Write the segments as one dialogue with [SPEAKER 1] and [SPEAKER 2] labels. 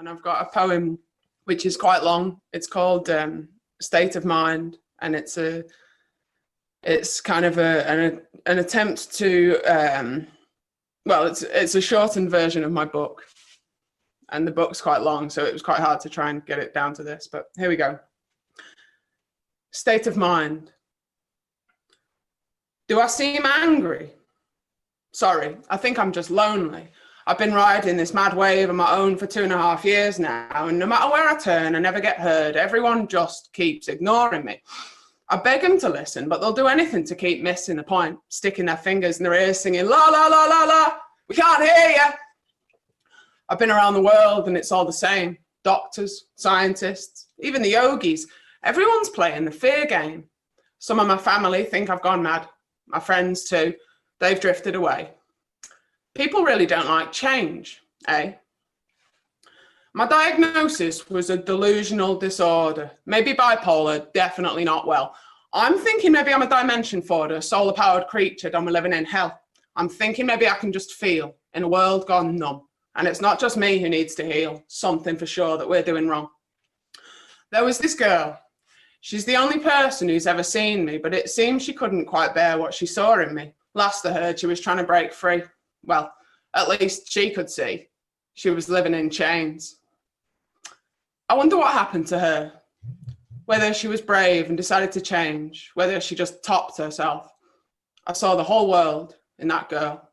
[SPEAKER 1] and I've got a poem which is quite long. It's called State of Mind, and it's kind of an attempt to well, it's a shortened version of my book, and the book's quite long, so it was quite hard to try and get it down to this, but here we go. State of mind. Do I seem angry? Sorry, I think I'm just lonely. I've been riding this mad wave on my own for 2.5 years now, and no matter where I turn, I never get heard. Everyone just keeps ignoring me. I beg them to listen, but they'll do anything to keep missing the point, sticking their fingers in their ears, singing, la, la, la, la, la, we can't hear you. I've been around the world and it's all the same. Doctors, scientists, even the yogis, everyone's playing the fear game. Some of my family think I've gone mad. My friends too, they've drifted away. People really don't like change, eh? My diagnosis was a delusional disorder, maybe bipolar, definitely not well. I'm thinking maybe I'm a dimension forwarder, a solar-powered creature done with living in hell. I'm thinking maybe I can just feel in a world gone numb. And it's not just me who needs to heal, something for sure that we're doing wrong. There was this girl. She's the only person who's ever seen me, but it seems she couldn't quite bear what she saw in me. Last I heard, she was trying to break free. Well, at least she could see. She was living in chains. I wonder what happened to her. Whether she was brave and decided to change, whether she just topped herself. I saw the whole world in that girl.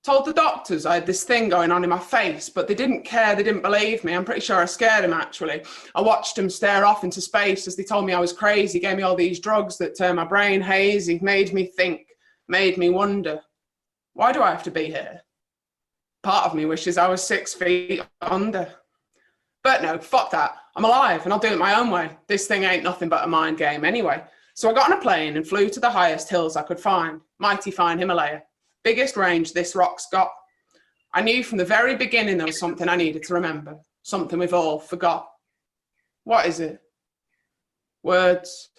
[SPEAKER 1] Told the doctors I had this thing going on in my face, but they didn't care, they didn't believe me. I'm pretty sure I scared them, actually. I watched them stare off into space as they told me I was crazy, gave me all these drugs that turned my brain hazy, made me think, made me wonder. Why do I have to be here? Part of me wishes I was 6 feet under. But no, fuck that. I'm alive and I'll do it my own way. This thing ain't nothing but a mind game anyway. So I got on a plane and flew to the highest hills I could find. Mighty fine Himalaya. Biggest range this rock's got. I knew from the very beginning there was something I needed to remember. Something we've all forgot. What is it? Words.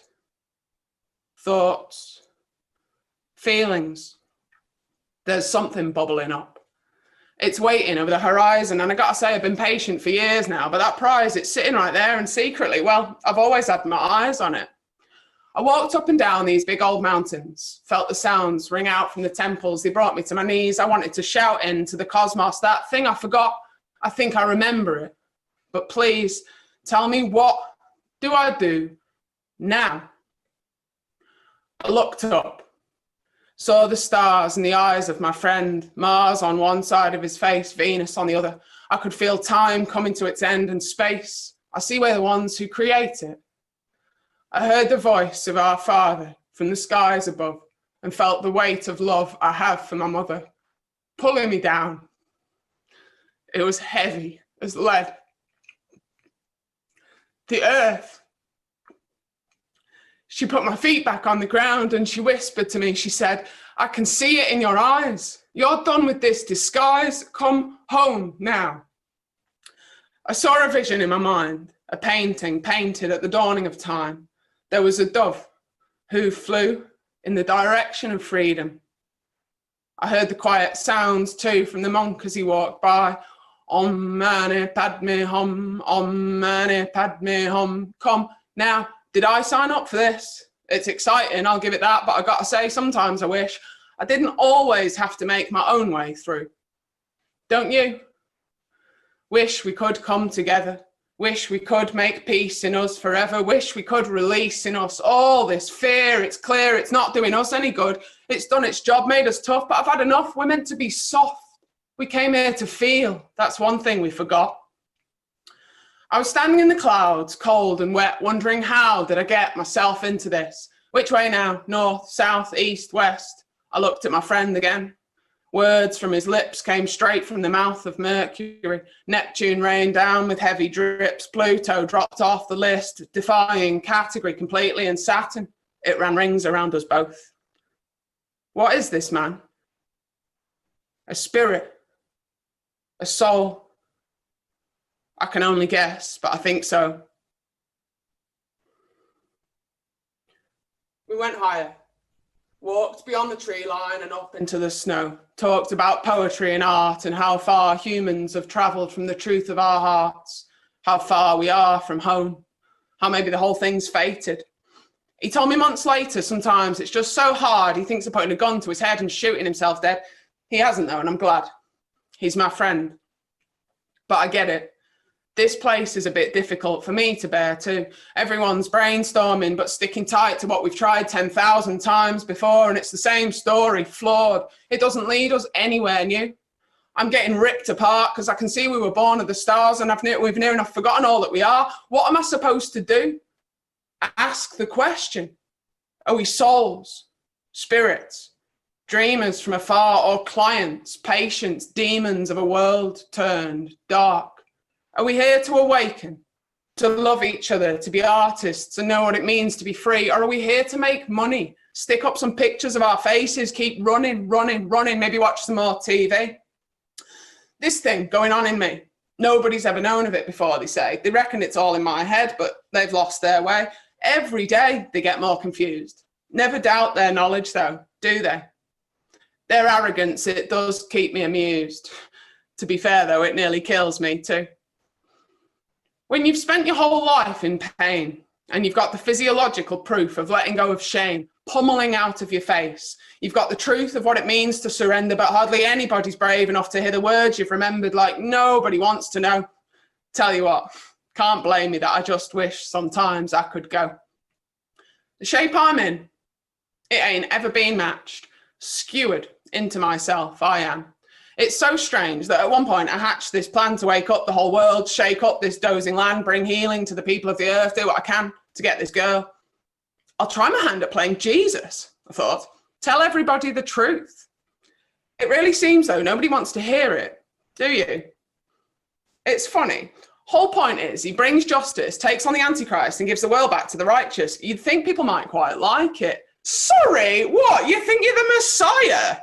[SPEAKER 1] Thoughts. Feelings. There's something bubbling up. It's waiting over the horizon, and I gotta say I've been patient for years now, but that prize, it's sitting right there, and secretly, well, I've always had my eyes on it. I walked up and down these big old mountains, felt the sounds ring out from the temples. They brought me to my knees. I wanted to shout into the cosmos, that thing I forgot. I think I remember it. But please, tell me, what do I do now? I looked up. Saw the stars in the eyes of my friend, Mars on one side of his face, Venus on the other. I could feel time coming to its end and space. I see we're the ones who create it. I heard the voice of our Father from the skies above and felt the weight of love I have for my mother, pulling me down. It was heavy as lead. The earth. She put my feet back on the ground and she whispered to me, she said, I can see it in your eyes. You're done with this disguise. Come home now. I saw a vision in my mind, a painting painted at the dawning of time. There was a dove who flew in the direction of freedom. I heard the quiet sounds too from the monk as he walked by. Om mani padme hum, om mani padme hum. Come now. Did I sign up for this? It's exciting, I'll give it that, but I gotta say, sometimes I wish I didn't always have to make my own way through. Don't you? Wish we could come together. Wish we could make peace in us forever. Wish we could release in us all this fear. It's clear it's not doing us any good. It's done its job, made us tough, but I've had enough. We're meant to be soft. We came here to feel. That's one thing we forgot. I was standing in the clouds, cold and wet, wondering how did I get myself into this? Which way now? North, south, east, west? I looked at my friend again. Words from his lips came straight from the mouth of Mercury. Neptune rained down with heavy drips. Pluto dropped off the list, defying category completely. And Saturn, it ran rings around us both. What is this man? A spirit? A soul? I can only guess, but I think so. We went higher. Walked beyond the tree line and up into the snow. Talked about poetry and art and how far humans have travelled from the truth of our hearts. How far we are from home. How maybe the whole thing's fated. He told me months later, sometimes it's just so hard, he thinks of putting a gun to his head and shooting himself dead. He hasn't though, and I'm glad. He's my friend. But I get it. This place is a bit difficult for me to bear too. Everyone's brainstorming, but sticking tight to what we've tried 10,000 times before, and it's the same story, flawed. It doesn't lead us anywhere new. I'm getting ripped apart because I can see we were born of the stars and we've near enough forgotten all that we are. What am I supposed to do? Ask the question. Are we souls, spirits, dreamers from afar, or clients, patients, demons of a world turned dark? Are we here to awaken, to love each other, to be artists and know what it means to be free? Or are we here to make money, stick up some pictures of our faces, keep running, maybe watch some more TV? This thing going on in me, nobody's ever known of it before, they say. They reckon it's all in my head, but they've lost their way. Every day they get more confused. Never doubt their knowledge though, do they? Their arrogance, it does keep me amused. To be fair though, it nearly kills me too. When you've spent your whole life in pain and you've got the physiological proof of letting go of shame pummeling out of your face, you've got the truth of what it means to surrender, but hardly anybody's brave enough to hear the words you've remembered, like nobody wants to know. Tell you what, can't blame me that I just wish sometimes I could go. The shape I'm in, it ain't ever been matched. Skewered into myself, I am. It's so strange that at one point I hatched this plan to wake up the whole world, shake up this dozing land, bring healing to the people of the earth, do what I can to get this girl. I'll try my hand at playing Jesus, I thought. Tell everybody the truth. It really seems though nobody wants to hear it, do you? It's funny. Whole point is he brings justice, takes on the Antichrist and gives the world back to the righteous. You'd think people might quite like it. Sorry, what? You think you're the Messiah?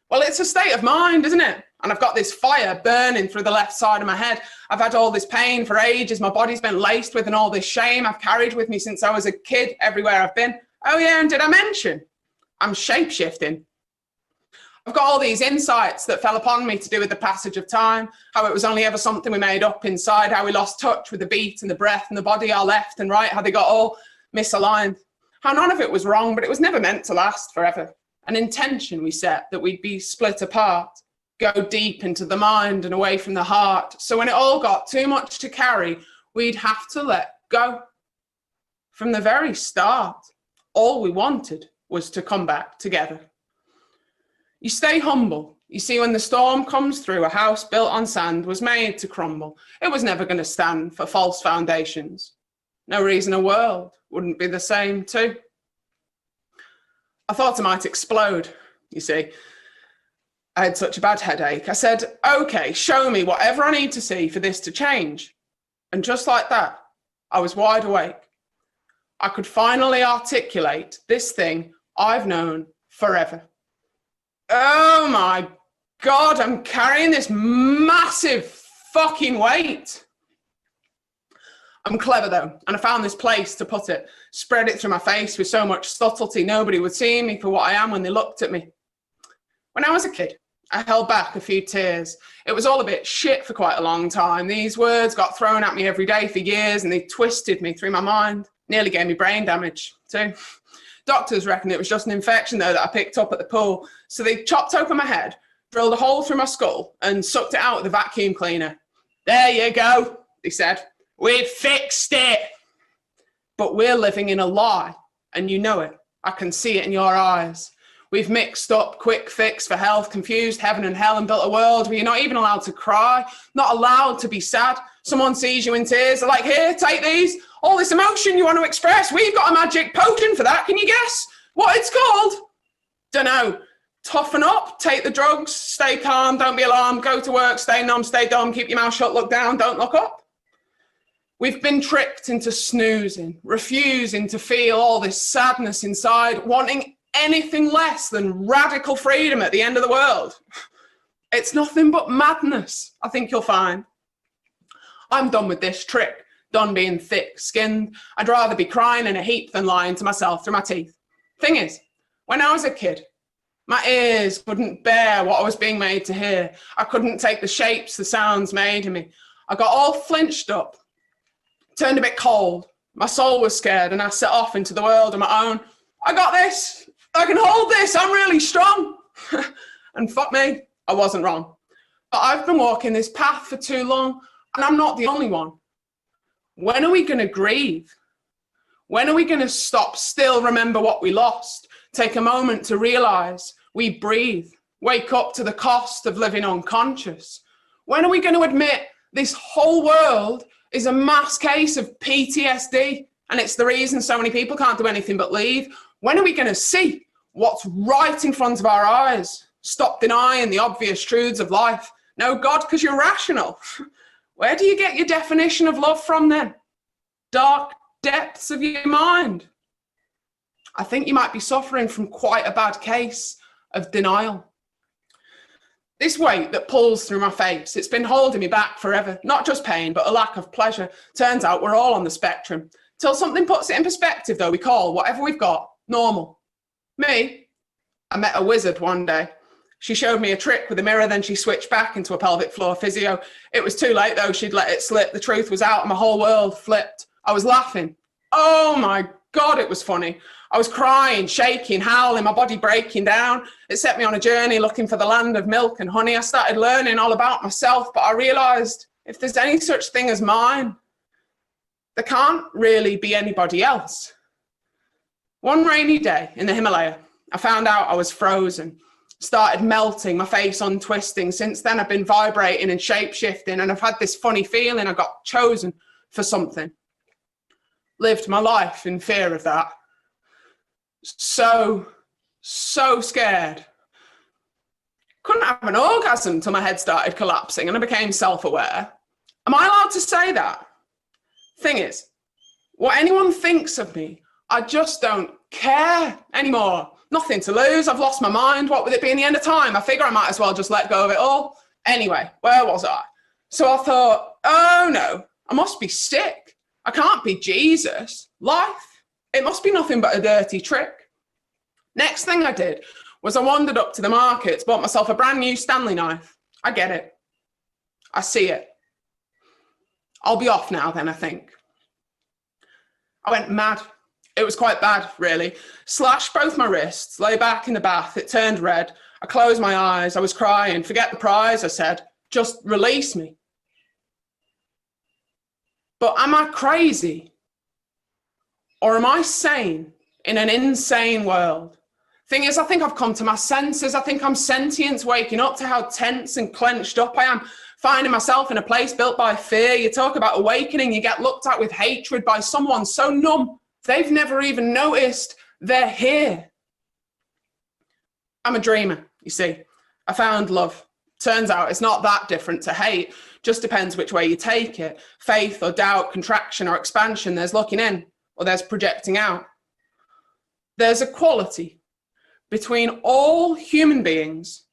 [SPEAKER 1] Well, it's a state of mind, isn't it? And I've got this fire burning through the left side of my head. I've had all this pain for ages. My body's been laced with and all this shame I've carried with me since I was a kid everywhere I've been. Oh yeah, and did I mention? I'm shape-shifting. I've got all these insights that fell upon me to do with the passage of time, how it was only ever something we made up inside, how we lost touch with the beat and the breath and the body, our left and right, how they got all misaligned. How none of it was wrong, but it was never meant to last forever. An intention we set that we'd be split apart, go deep into the mind and away from the heart. So when it all got too much to carry, we'd have to let go. From the very start, all we wanted was to come back together. You stay humble. You see, when the storm comes through, a house built on sand was made to crumble. It was never going to stand for false foundations. No reason a world wouldn't be the same too. I thought I might explode, you see. I had such a bad headache. I said, okay, show me whatever I need to see for this to change. And just like that, I was wide awake. I could finally articulate this thing I've known forever. Oh my God, I'm carrying this massive fucking weight. I'm clever though, and I found this place to put it, spread it through my face with so much subtlety, nobody would see me for what I am when they looked at me. When I was a kid, I held back a few tears. It was all a bit shit for quite a long time. These words got thrown at me every day for years and they twisted me through my mind. Nearly gave me brain damage too. Doctors reckon it was just an infection though that I picked up at the pool. So they chopped open my head, drilled a hole through my skull and sucked it out with a vacuum cleaner. There you go, they said. We've fixed it. But we're living in a lie, and you know it. I can see it in your eyes. We've mixed up quick fix for health, confused heaven and hell, and built a world where you're not even allowed to cry, not allowed to be sad. Someone sees you in tears, they're like, here, take these. All this emotion you want to express, we've got a magic potion for that. Can you guess what it's called? Dunno. Toughen up, take the drugs, stay calm, don't be alarmed, go to work, stay numb, stay dumb, keep your mouth shut, look down, don't look up. We've been tricked into snoozing, refusing to feel all this sadness inside, wanting anything less than radical freedom at the end of the world. It's nothing but madness, I think you'll find. I'm done with this trick, done being thick-skinned. I'd rather be crying in a heap than lying to myself through my teeth. Thing is, When I was a kid, my ears couldn't bear what I was being made to hear. I couldn't take the shapes the sounds made in me. I got all flinched up, turned a bit cold. My soul was scared and I set off into the world on my own. I got this. I can hold this. I'm really strong. And fuck me, I wasn't wrong. But I've been walking this path for too long and I'm not the only one. When are we going to grieve? When are we going to stop still, remember what we lost? Take a moment to realize we breathe, wake up to the cost of living unconscious. When are we going to admit this whole world is a mass case of PTSD and it's the reason so many people can't do anything but leave? When are we going to see what's right in front of our eyes? Stop denying the obvious truths of life. No, God, because you're rational. Where do you get your definition of love from then? Dark depths of your mind. I think you might be suffering from quite a bad case of denial. This weight that pulls through my face, it's been holding me back forever. Not just pain, but a lack of pleasure. Turns out we're all on the spectrum. Till something puts it in perspective, though, we call whatever we've got normal. Me, I met a wizard one day. She showed me a trick with a mirror, then she switched back into a pelvic floor physio. It was too late, though. She'd let it slip. The truth was out and my whole world flipped. I was laughing. Oh, my God, it was funny. I was crying, shaking, howling, my body breaking down. It set me on a journey looking for the land of milk and honey. I started learning all about myself, but I realized if there's any such thing as mine, there can't really be anybody else. One rainy day in the Himalaya, I found out I was frozen, started melting, my face untwisting. Since then, I've been vibrating and shape-shifting, and I've had this funny feeling I got chosen for something. Lived my life in fear of that. So scared. Couldn't have an orgasm till my head started collapsing and I became self-aware. Am I allowed to say that? Thing is, what anyone thinks of me, I just don't care anymore. Nothing to lose. I've lost my mind. What with it being the end of time? I figure I might as well just let go of it all. Anyway, where was I? So I thought, oh no, I must be sick. I can't be Jesus. Life. It must be nothing but a dirty trick. Next thing I did was I wandered up to the markets, bought myself a brand new Stanley knife. I get it. I see it. I'll be off now then, I think. I went mad. It was quite bad, really. Slashed both my wrists, lay back in the bath. It turned red. I closed my eyes. I was crying. Forget the prize, I said. Just release me. But am I crazy? Or am I sane in an insane world? Thing is, I think I've come to my senses. I think I'm sentient, waking up to how tense and clenched up I am, finding myself in a place built by fear. You talk about awakening, you get looked at with hatred by someone so numb, they've never even noticed they're here. I'm a dreamer, you see. I found love. Turns out it's not that different to hate. Just depends which way you take it. Faith or doubt, contraction or expansion. There's looking in or there's projecting out. There's equality between all human beings,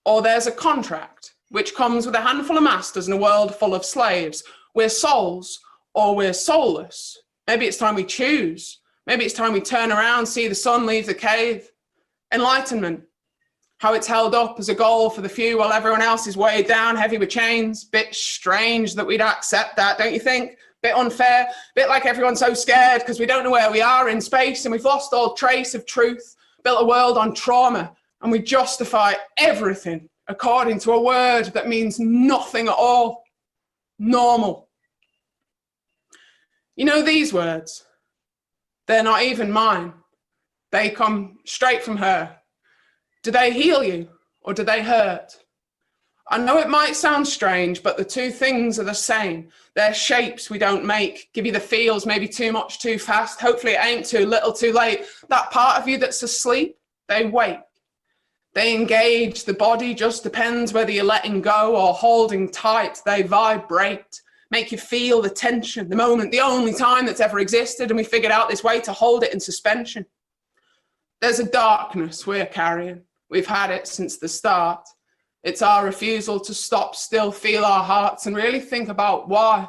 [SPEAKER 1] or there's a contract which comes with a handful of masters and a world full of slaves. We're souls or we're soulless. Maybe it's time we choose. Maybe it's time we turn around, see the sun leave the cave. Enlightenment, how it's held up as a goal for the few while everyone else is weighed down, heavy with chains. Bit strange that we'd accept that, don't you think? Bit unfair, bit like everyone's so scared because we don't know where we are in space and we've lost all trace of truth, built a world on trauma, and we justify everything according to a word that means nothing at all. Normal. You know these words? They're not even mine. They come straight from her. Do they heal you or do they hurt? I know it might sound strange, but the two things are the same. They're shapes we don't make, give you the feels, maybe too much, too fast. Hopefully it ain't too little, too late. That part of you that's asleep, they wake. They engage. The body just depends whether you're letting go or holding tight. They vibrate, make you feel the tension, the moment, the only time that's ever existed, and we figured out this way to hold it in suspension. There's a darkness we're carrying. We've had it since the start. It's our refusal to stop still, feel our hearts, and really think about why.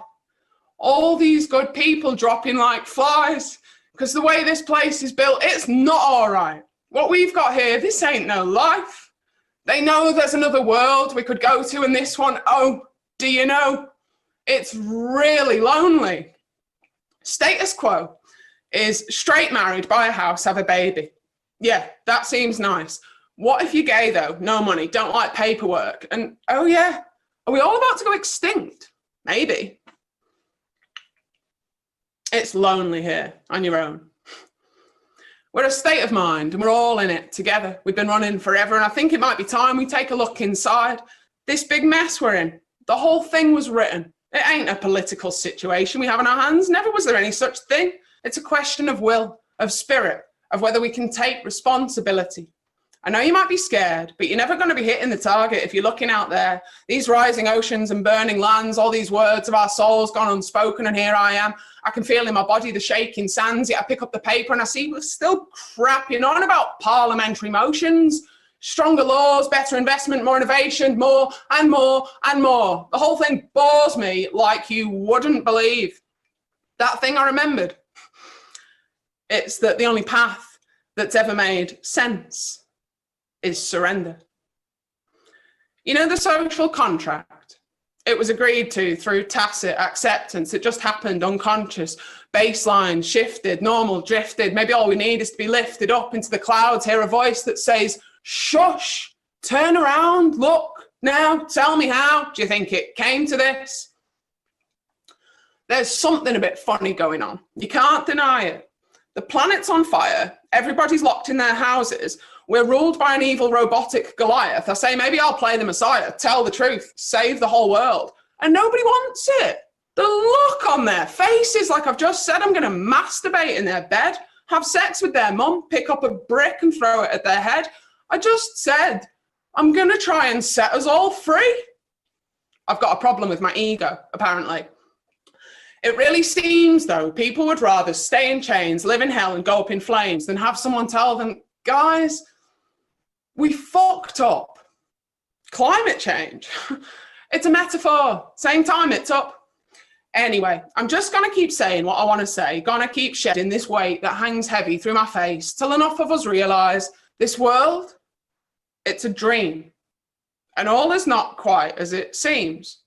[SPEAKER 1] All these good people dropping like flies, because the way this place is built, it's not all right. What we've got here, this ain't no life. They know there's another world we could go to, and this one, oh, do you know? It's really lonely. Status quo is straight, married, buy a house, have a baby. Yeah, that seems nice. What if you're gay though? No money, don't like paperwork. And oh yeah, are we all about to go extinct? Maybe. It's lonely here on your own. We're a state of mind and we're all in it together. We've been running forever, and I think it might be time we take a look inside. This big mess we're in, the whole thing was written. It ain't a political situation we have in our hands. Never was there any such thing. It's a question of will, of spirit, of whether we can take responsibility. I know you might be scared, but you're never going to be hitting the target if you're looking out there. These rising oceans and burning lands, all these words of our souls gone unspoken, and here I am. I can feel in my body the shaking sands, yet I pick up the paper and I see we're still crapping on about parliamentary motions, stronger laws, better investment, more innovation, more and more and more. The whole thing bores me like you wouldn't believe. That thing I remembered, it's that the only path that's ever made sense is surrender. You know, the social contract, it was agreed to through tacit acceptance. It just happened, unconscious. Baseline shifted, normal drifted. Maybe all we need is to be lifted up into the clouds, hear a voice that says, shush, turn around, look now, tell me how. Do you think it came to this? There's something a bit funny going on. You can't deny it. The planet's on fire. Everybody's locked in their houses. We're ruled by an evil robotic Goliath. I say, maybe I'll play the Messiah, tell the truth, save the whole world. And nobody wants it. The look on their faces, like I've just said, I'm going to masturbate in their bed, have sex with their mum, pick up a brick and throw it at their head. I just said, I'm going to try and set us all free. I've got a problem with my ego, apparently. It really seems, though, people would rather stay in chains, live in hell and go up in flames than have someone tell them, guys, we fucked up. Climate change. It's a metaphor. Same time, it's up. Anyway, I'm just going to keep saying what I want to say, going to keep shedding this weight that hangs heavy through my face till enough of us realise this world, it's a dream. And all is not quite as it seems.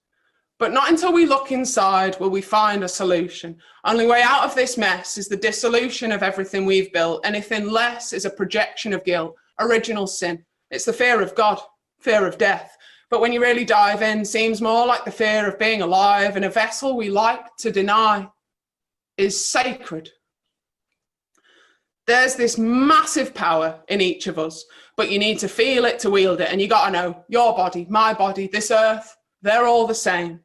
[SPEAKER 1] But not until we look inside will we find a solution. Only way out of this mess is the dissolution of everything we've built. Anything less is a projection of guilt, original sin. It's the fear of God, fear of death. But when you really dive in, seems more like the fear of being alive in a vessel we like to deny is sacred. There's this massive power in each of us, but you need to feel it to wield it. And you got to know your body, my body, this earth, they're all the same.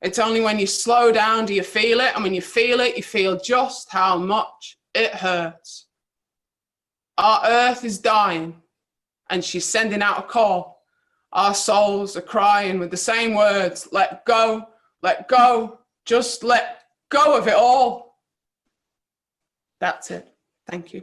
[SPEAKER 1] It's only when you slow down do you feel it, and when you feel just how much it hurts. Our earth is dying, and she's sending out a call. Our souls are crying with the same words, let go, just let go of it all. That's it. Thank you.